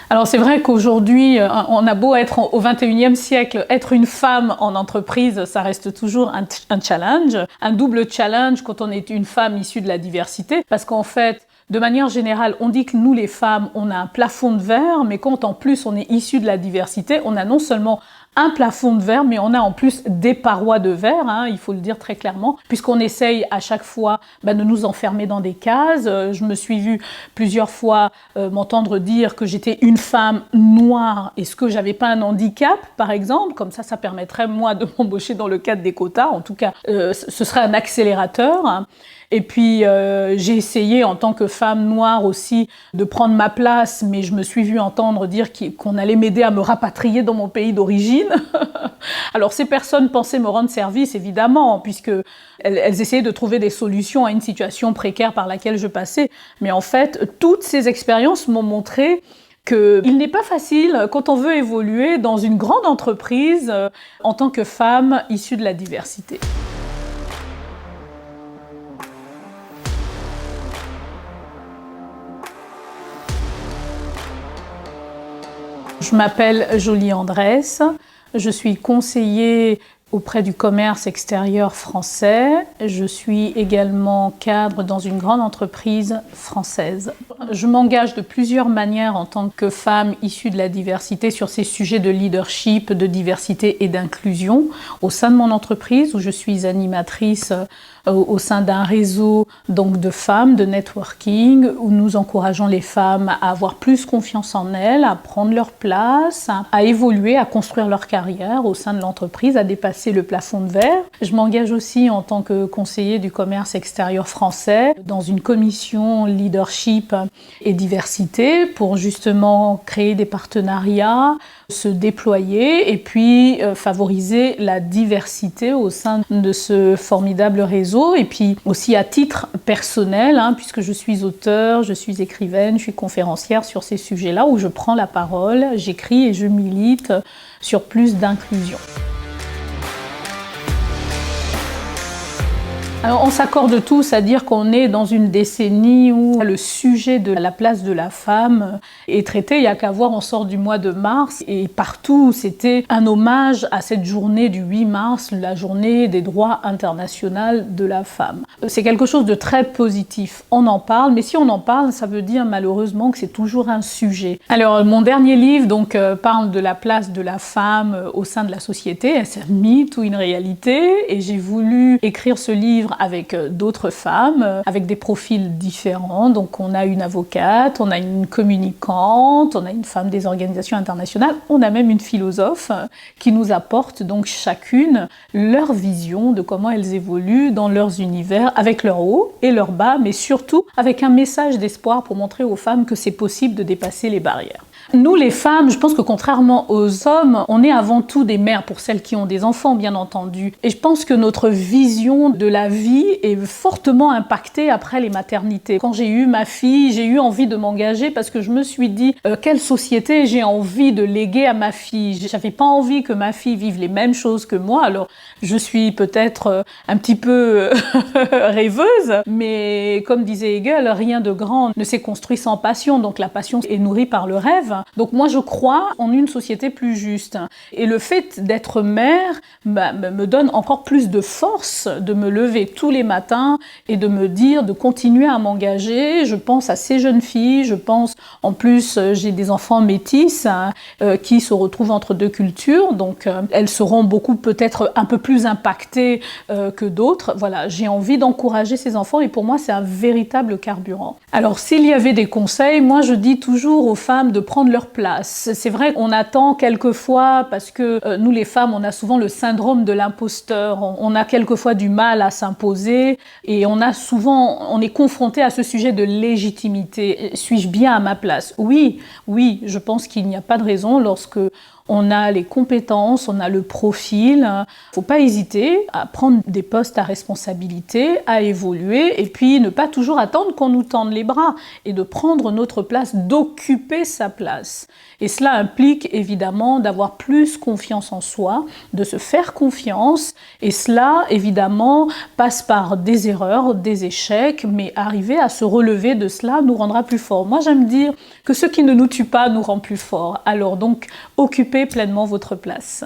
Alors c'est vrai qu'aujourd'hui, on a beau être au 21e siècle, être une femme en entreprise, ça reste toujours un challenge, un double challenge quand on est une femme issue de la diversité, parce qu'en fait, de manière générale, on dit que nous les femmes, on a un plafond de verre, mais quand en plus on est issu de la diversité, on a non seulement un plafond de verre, mais on a en plus des parois de verre, hein, il faut le dire très clairement, puisqu'on essaye à chaque fois de nous enfermer dans des cases. Je me suis vue plusieurs fois m'entendre dire que j'étais une femme noire, est-ce que j'avais pas un handicap, par exemple, comme ça permettrait moi de m'embaucher dans le cadre des quotas, en tout cas ce serait un accélérateur, hein. Et puis j'ai essayé en tant que femme noire aussi de prendre ma place, mais je me suis vue entendre dire qu'on allait m'aider à me rapatrier dans mon pays d'origine. Alors ces personnes pensaient me rendre service évidemment, puisque elles essayaient de trouver des solutions à une situation précaire par laquelle je passais. Mais en fait, toutes ces expériences m'ont montré qu'il n'est pas facile quand on veut évoluer dans une grande entreprise en tant que femme issue de la diversité. Je m'appelle Jolie Andrès, je suis conseillère auprès du commerce extérieur français. Je suis également cadre dans une grande entreprise française. Je m'engage de plusieurs manières en tant que femme issue de la diversité sur ces sujets de leadership, de diversité et d'inclusion au sein de mon entreprise où je suis animatrice au sein d'un réseau donc de femmes, de networking, où nous encourageons les femmes à avoir plus confiance en elles, à prendre leur place, à évoluer, à construire leur carrière au sein de l'entreprise, à dépasser le plafond de verre. Je m'engage aussi en tant que conseiller du commerce extérieur français dans une commission leadership et diversité pour justement créer des partenariats, se déployer et puis favoriser la diversité au sein de ce formidable réseau. Et puis aussi à titre personnel, puisque je suis auteure, je suis écrivaine, je suis conférencière sur ces sujets-là où je prends la parole, j'écris et je milite sur plus d'inclusion. Alors, on s'accorde tous à dire qu'on est dans une décennie où le sujet de la place de la femme est traité. Il n'y a qu'à voir, on sort du mois de mars et partout c'était un hommage à cette journée du 8 mars, la journée des droits internationaux de la femme. C'est quelque chose de très positif. On en parle, mais si on en parle, ça veut dire malheureusement que c'est toujours un sujet. Alors, mon dernier livre parle de la place de la femme au sein de la société. Est-ce un mythe ou une réalité? Et j'ai voulu écrire ce livre avec d'autres femmes, avec des profils différents. Donc on a une avocate, on a une communicante, on a une femme des organisations internationales, on a même une philosophe qui nous apporte donc chacune leur vision de comment elles évoluent dans leurs univers, avec leurs hauts et leurs bas, mais surtout avec un message d'espoir pour montrer aux femmes que c'est possible de dépasser les barrières. Nous, les femmes, je pense que contrairement aux hommes, on est avant tout des mères, pour celles qui ont des enfants, bien entendu. Et je pense que notre vision de la vie est fortement impactée après les maternités. Quand j'ai eu ma fille, j'ai eu envie de m'engager parce que je me suis dit quelle société j'ai envie de léguer à ma fille. J'avais pas envie que ma fille vive les mêmes choses que moi. Alors, je suis peut-être un petit peu rêveuse, mais comme disait Hegel, rien de grand ne s'est construit sans passion. Donc la passion est nourrie par le rêve. Donc moi je crois en une société plus juste. Et le fait d'être mère me donne encore plus de force de me lever tous les matins et de me dire de continuer à m'engager. Je pense à ces jeunes filles, je pense en plus j'ai des enfants métis qui se retrouvent entre deux cultures, donc elles seront beaucoup peut-être un peu plus impactées que d'autres. Voilà, j'ai envie d'encourager ces enfants et pour moi c'est un véritable carburant. Alors s'il y avait des conseils, moi je dis toujours aux femmes de prendre leur place. C'est vrai qu'on attend quelquefois, parce que nous les femmes, on a souvent le syndrome de l'imposteur, on a quelquefois du mal à s'imposer et on est confronté à ce sujet de légitimité. Suis-je bien à ma place? Oui, je pense qu'il n'y a pas de raison lorsque on a les compétences, on a le profil. Faut pas hésiter à prendre des postes à responsabilité, à évoluer et puis ne pas toujours attendre qu'on nous tende les bras et de prendre notre place, d'occuper sa place. place. Et cela implique évidemment d'avoir plus confiance en soi, de se faire confiance, et cela évidemment passe par des erreurs, des échecs, mais arriver à se relever de cela nous rendra plus forts. Moi j'aime dire que ce qui ne nous tue pas nous rend plus forts. Alors donc occupez pleinement votre place.